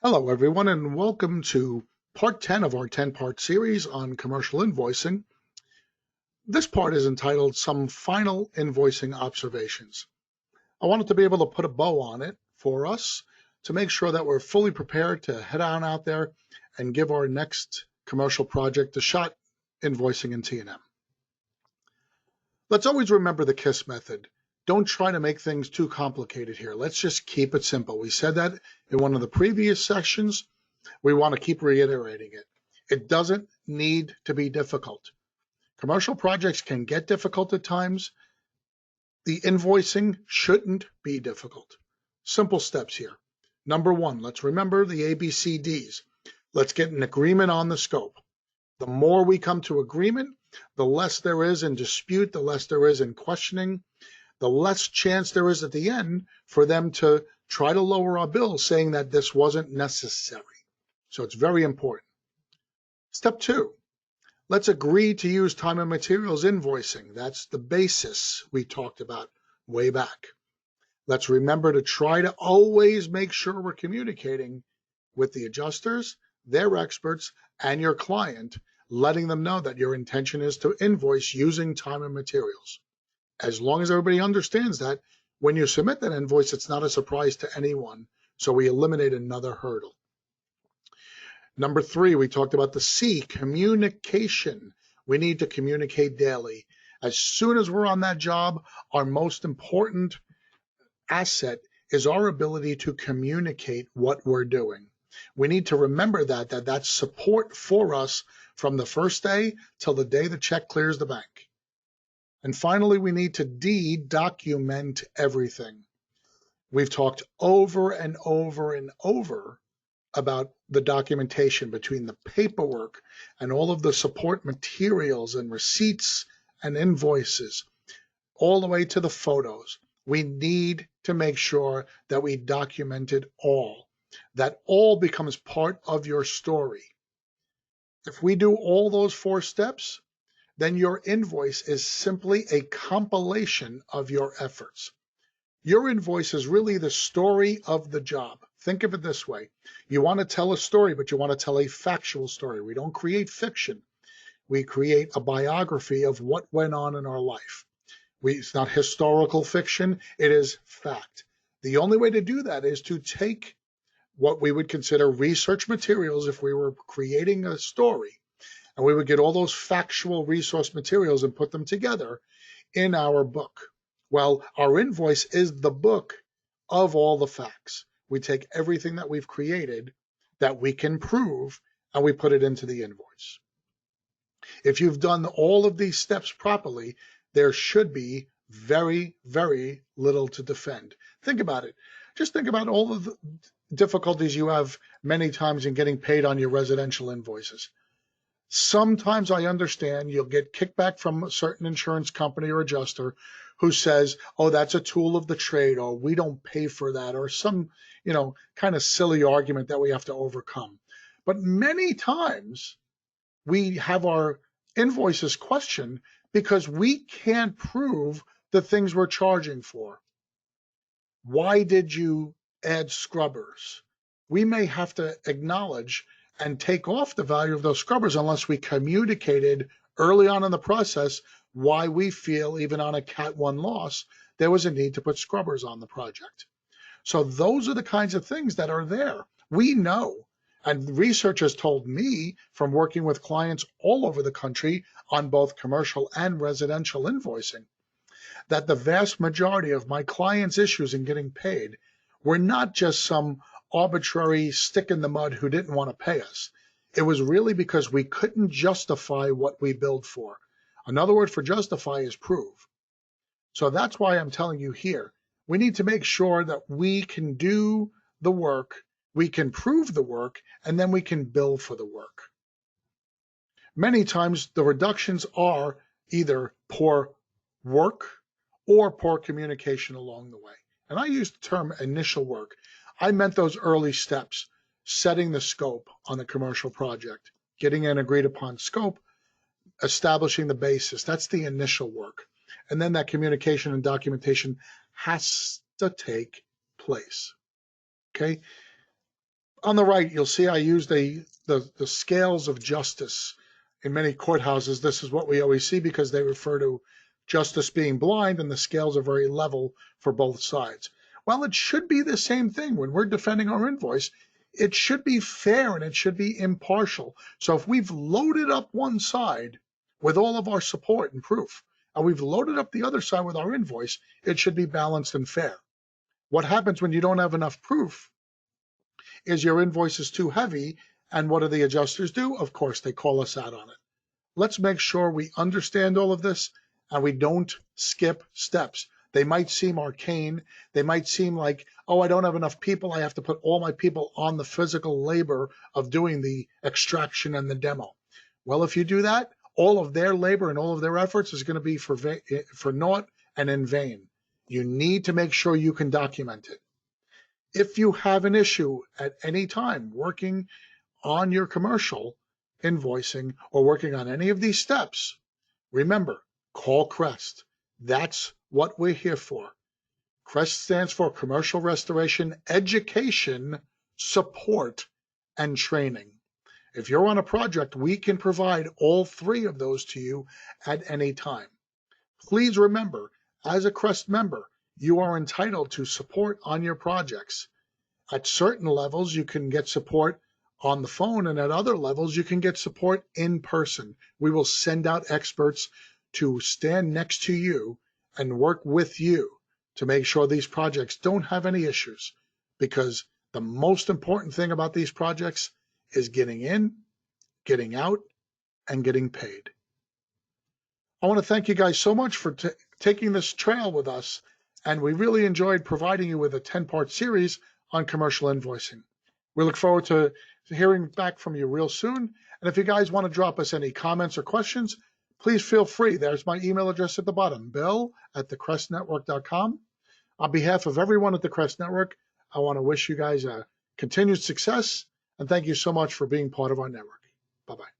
Hello, everyone, and welcome to part 10 of our 10-part series on commercial invoicing. This part is entitled Some Final Invoicing Observations. I wanted to be able to put a bow on it for us to make sure that we're fully prepared to head on out there and give our next commercial project a shot invoicing in T&M. Let's always remember the KISS method. Don't try to make things too complicated here. Let's just keep it simple. We said that in one of the previous sessions. We want to keep reiterating it. It doesn't need to be difficult. Commercial projects can get difficult at times. The invoicing shouldn't be difficult. Simple steps here. Number one, let's remember the ABCDs. Let's get an agreement on the scope. The more we come to agreement, the less there is in dispute, the less there is in questioning, the less chance there is at the end for them to try to lower our bill saying that this wasn't necessary. So it's very important. Step two, let's agree to use time and materials invoicing. That's the basis we talked about way back. Let's remember to try to always make sure we're communicating with the adjusters, their experts, and your client, letting them know that your intention is to invoice using time and materials. As long as everybody understands that, when you submit that invoice, it's not a surprise to anyone. So we eliminate another hurdle. Number three, we talked about the C, communication. We need to communicate daily. As soon as we're on that job, our most important asset is our ability to communicate what we're doing. We need to remember that's support for us from the first day till the day the check clears the bank. And finally, we need to document everything. We've talked over and over and over about the documentation between the paperwork and all of the support materials and receipts and invoices, all the way to the photos. We need to make sure that we document it all. That all becomes part of your story. If we do all those 4 steps, then your invoice is simply a compilation of your efforts. Your invoice is really the story of the job. Think of it this way. You want to tell a story, but you want to tell a factual story. We don't create fiction. We create a biography of what went on in our life. It's not historical fiction. It is fact. The only way to do that is to take what we would consider research materials if we were creating a story, and we would get all those factual resource materials and put them together in our book. Well, our invoice is the book of all the facts. We take everything that we've created that we can prove, and we put it into the invoice. If you've done all of these steps properly, there should be very, very little to defend. Think about it. Just think about all of the difficulties you have many times in getting paid on your residential invoices. Sometimes I understand you'll get kickback from a certain insurance company or adjuster who says, oh, that's a tool of the trade, or we don't pay for that, or some, kind of silly argument that we have to overcome. But many times we have our invoices questioned because we can't prove the things we're charging for. Why did you add scrubbers? We may have to acknowledge and take off the value of those scrubbers unless we communicated early on in the process why we feel, even on a Cat 1 loss, there was a need to put scrubbers on the project. So those are the kinds of things that are there. We know, and research has told me from working with clients all over the country on both commercial and residential invoicing, that the vast majority of my clients' issues in getting paid were not just some arbitrary stick in the mud who didn't want to pay us. It was really because we couldn't justify what we billed for. Another word for justify is prove. So that's why I'm telling you here, we need to make sure that we can do the work, we can prove the work, and then we can bill for the work. Many times the reductions are either poor work or poor communication along the way. And I use the term initial work. I meant those early steps, setting the scope on a commercial project, getting an agreed upon scope, establishing the basis. That's the initial work. And then that communication and documentation has to take place. Okay? On the right, you'll see I use the scales of justice. In many courthouses, this is what we always see because they refer to justice being blind and the scales are very level for both sides. Well, it should be the same thing when we're defending our invoice. It should be fair and it should be impartial. So if we've loaded up one side with all of our support and proof, and we've loaded up the other side with our invoice, it should be balanced and fair. What happens when you don't have enough proof is your invoice is too heavy, and what do the adjusters do? Of course, they call us out on it. Let's make sure we understand all of this and we don't skip steps. They might seem arcane. They might seem like, oh, I don't have enough people. I have to put all my people on the physical labor of doing the extraction and the demo. Well, if you do that, all of their labor and all of their efforts is going to be for naught and in vain. You need to make sure you can document it. If you have an issue at any time working on your commercial invoicing or working on any of these steps, remember, call CREST. That's what we're here for. CREST stands for Commercial Restoration Education, Support, and Training. If you're on a project, we can provide all three of those to you at any time. Please remember, as a CREST member, you are entitled to support on your projects. At certain levels, you can get support on the phone, and at other levels, you can get support in person. We will send out experts to stand next to you and work with you to make sure these projects don't have any issues, because the most important thing about these projects is getting in, getting out, and getting paid. I want to thank you guys so much for taking this trail with us, and we really enjoyed providing you with a 10-part series on commercial invoicing. We look forward to hearing back from you real soon, and if you guys want to drop us any comments or questions, please feel free. There's my email address at the bottom, bill@thecrestnetwork.com. On behalf of everyone at the Crest Network, I want to wish you guys a continued success, and thank you so much for being part of our network. Bye-bye.